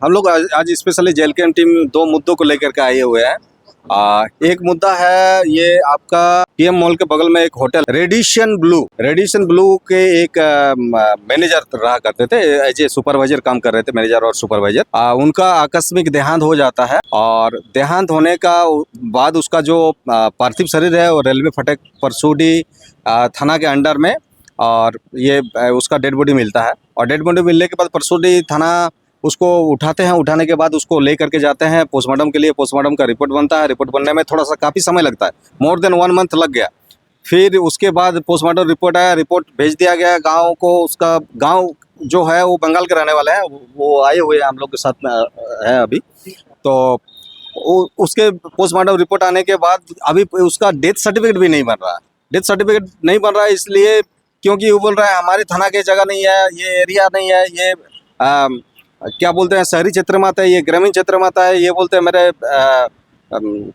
हम लोग आज स्पेशली जेल की टीम दो मुद्दों को लेकर के आए हुए हैं। एक मुद्दा है ये आपका पीएम मॉल के बगल में एक होटल रेडिशन ब्लू के एक मैनेजर रहा करते थे, एज ए सुपरवाइजर काम कर रहे थे, मैनेजर और सुपरवाइजर। उनका आकस्मिक देहांत हो जाता है और देहांत होने का बाद उसका जो पार्थिव शरीर है वो रेलवे फाटक परसूडी थाना के अंडर में, और ये उसका डेड बॉडी मिलता है। और डेड बॉडी मिलने के बाद परसूडी थाना उसको उठाते हैं, उठाने के बाद उसको ले करके जाते हैं पोस्टमार्टम के लिए। पोस्टमार्टम का रिपोर्ट बनता है, रिपोर्ट बनने में थोड़ा सा काफ़ी समय लगता है, मोर देन 1 मंथ लग गया। फिर उसके बाद पोस्टमार्टम रिपोर्ट आया, रिपोर्ट भेज दिया गया गांव को। उसका गांव जो है वो बंगाल के रहने वाले हैं, वो आए हुए हैं हम लोग के साथ में है अभी। तो उसके पोस्टमार्टम रिपोर्ट आने के बाद अभी उसका डेथ सर्टिफिकेट भी नहीं बन रहा है। डेथ सर्टिफिकेट नहीं बन रहा है इसलिए क्योंकि वो बोल रहा है हमारे थाना की जगह नहीं है, ये एरिया नहीं है, ये क्या बोलते हैं शहरी क्षेत्र में आता है, ये ग्रामीण क्षेत्र में आता है, ये बोलते हैं मेरे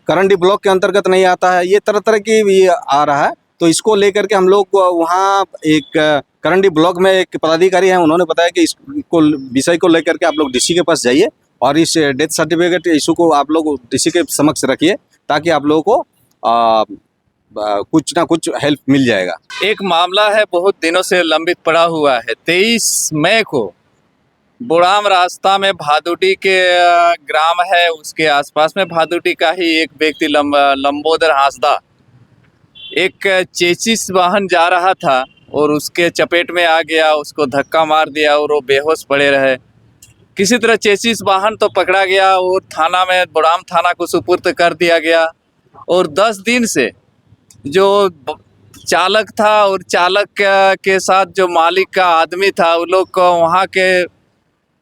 करंडी ब्लॉक के अंतर्गत नहीं आता है, ये तरह तरह की ये आ रहा है। तो इसको लेकर के हम लोग वहाँ एक करंडी ब्लॉक में एक पदाधिकारी हैं, उन्होंने बताया कि इसको विषय को लेकर के आप लोग डीसी के पास जाइए और इस डेथ सर्टिफिकेट इशू को आप लोग डीसी के समक्ष रखिए ताकि आप लोगों को कुछ ना कुछ हेल्प मिल जाएगा। एक मामला है बहुत दिनों से लंबित पड़ा हुआ है। 23 मई को बुड़ाम रास्ता में भादुटी के ग्राम है, उसके आसपास में भादुटी का ही एक व्यक्ति लंबोदर हांसदा एक चेचिस वाहन जा रहा था और उसके चपेट में आ गया, उसको धक्का मार दिया और वो बेहोश पड़े रहे। किसी तरह चेचिस वाहन तो पकड़ा गया और थाना में बुड़ाम थाना को सुपुर्द कर दिया गया। और 10 दिन से जो चालक था और चालक के साथ जो मालिक का आदमी था, उन लोग को वहाँ के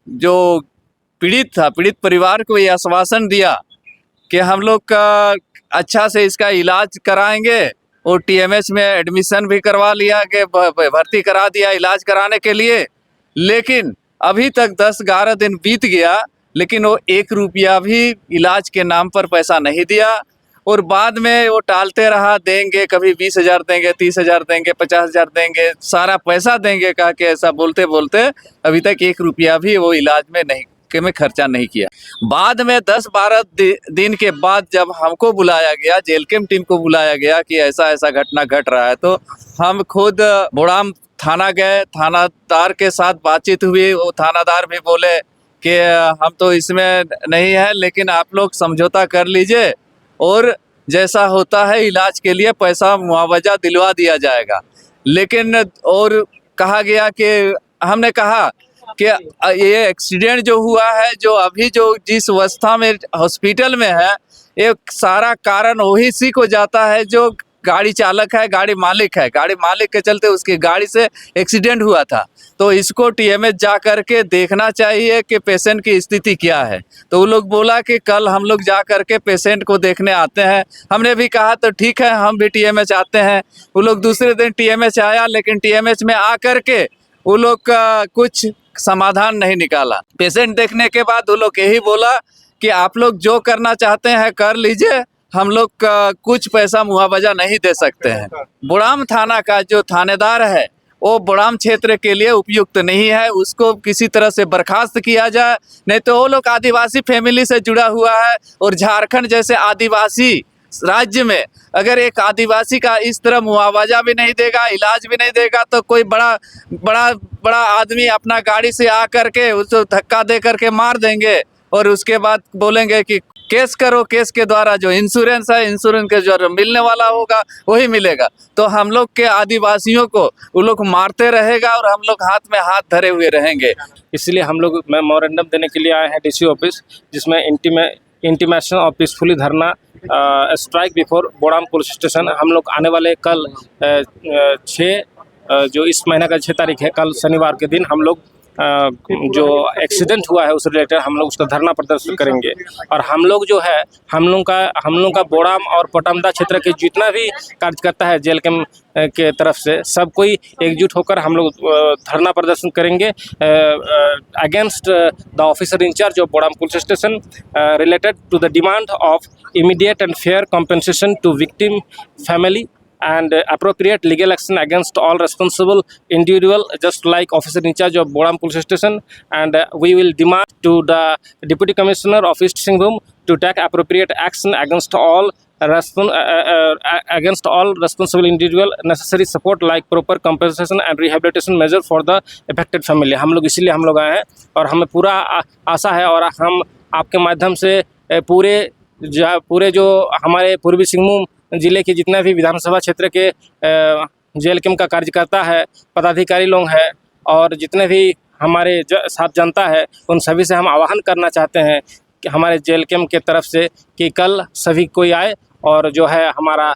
जो पीड़ित था, पीड़ित परिवार को ये आश्वासन दिया कि हम लोग का अच्छा से इसका इलाज कराएंगे और टीएमएच में एडमिशन भी करवा लिया कि भर्ती करा दिया इलाज कराने के लिए। लेकिन अभी तक 10-11 दिन बीत गया, लेकिन वो 1 रुपया भी इलाज के नाम पर पैसा नहीं दिया। और बाद में वो टालते रहा, देंगे, कभी 20,000 देंगे, 30,000 देंगे, 50,000 देंगे, सारा पैसा देंगे कहा के ऐसा बोलते बोलते अभी तक 1 रुपया भी वो इलाज में नहीं में खर्चा नहीं किया। बाद में 10-12 दिन के बाद जब हमको बुलाया गया, जेल कैंप टीम को बुलाया गया कि ऐसा ऐसा घटना घट रहा है, तो हम खुद बुड़ाम थाना गए। थानादार के साथ बातचीत हुई, वो थानादार भी बोले कि हम तो इसमें नहीं है, लेकिन आप लोग समझौता कर लीजिए और जैसा होता है इलाज के लिए पैसा मुआवजा दिलवा दिया जाएगा। लेकिन और कहा गया कि हमने कहा कि ये एक्सीडेंट जो हुआ है, जो अभी जो जिस अवस्था में हॉस्पिटल में है, ये सारा कारण वही सी को जाता है जो गाड़ी चालक है, गाड़ी मालिक है। गाड़ी मालिक के चलते उसकी गाड़ी से एक्सीडेंट हुआ था। तो इसको टीएमएच जा कर के देखना चाहिए कि पेशेंट की स्थिति क्या है। तो वो लोग बोला कि कल हम लोग जा कर के पेशेंट को देखने आते हैं। हमने भी कहा तो ठीक है, हम भी टीएमएच आते हैं। वो लोग दूसरे दिन टीएमएच आया, लेकिन टीएमएच में आ कर के वो लोग का कुछ समाधान नहीं निकाला। पेशेंट देखने के बाद वो लोग यही बोला कि आप लोग जो करना चाहते हैं कर लीजिए, हम लोग कुछ पैसा मुआवजा नहीं दे सकते हैं। बुड़ाम थाना का जो थानेदार है वो बुड़ाम क्षेत्र के लिए उपयुक्त नहीं है, उसको किसी तरह से बर्खास्त किया जाए। नहीं तो वो लोग आदिवासी फैमिली से जुड़ा हुआ है और झारखंड जैसे आदिवासी राज्य में अगर एक आदिवासी का इस तरह मुआवजा भी नहीं देगा, इलाज भी नहीं देगा, तो कोई बड़ा आदमी अपना गाड़ी से आ करके उसको धक्का दे करके मार देंगे और उसके बाद बोलेंगे कि केस करो, केस के द्वारा जो इंश्योरेंस है, इंश्योरेंस के जो मिलने वाला होगा वही मिलेगा। तो हम लोग के आदिवासियों को वो लोग मारते रहेगा और हम लोग हाथ में हाथ धरे हुए रहेंगे। इसलिए हम लोग मेमोरेंडम देने के लिए आए हैं डीसी ऑफिस, जिसमें इंटीमेशन ऑफ पीसफुली धरना स्ट्राइक बिफोर बुड़ाम पुलिस स्टेशन। हम लोग आने वाले कल 6 जो इस महीने का 6 तारीख है, कल शनिवार के दिन हम लोग जो एक्सीडेंट हुआ है उस रिलेटेड हम लोग उसका धरना प्रदर्शन करेंगे। और हम लोग जो है हम लोग का बुड़ाम और पटमदा क्षेत्र के जितना भी कार्यकर्ता है जेल के तरफ से, सब कोई एकजुट होकर हम लोग धरना प्रदर्शन करेंगे against the officer in-charge of Budam police station related to the demand of immediate and fair compensation to victim family and appropriate legal action against all responsible individual, just like officer in charge of Bodam police station. And we will demand to the deputy commissioner of East Singhbhum to take appropriate action against all responsible individual, necessary support like proper compensation and rehabilitation measure for the affected family. हम लोग इसीलिए हम लोग आए हैं और हमें पूरा आशा है और हम आपके माध्यम से पूरे जो हमारे पूर्वी सिंहभूम जिले के जितने भी विधानसभा क्षेत्र के JLKM का कार्यकर्ता है, पदाधिकारी लोग हैं और जितने भी हमारे साथ जनता है, उन सभी से हम आह्वान करना चाहते हैं कि हमारे JLKM के तरफ से कि कल सभी कोई आए और जो है हमारा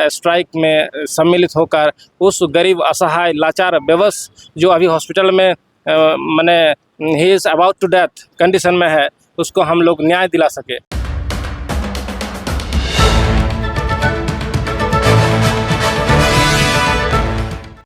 स्ट्राइक में सम्मिलित होकर उस गरीब, असहाय, लाचार, बेबस जो अभी हॉस्पिटल में माने he is about to death condition में है, उसको हम लोग न्याय दिला सके।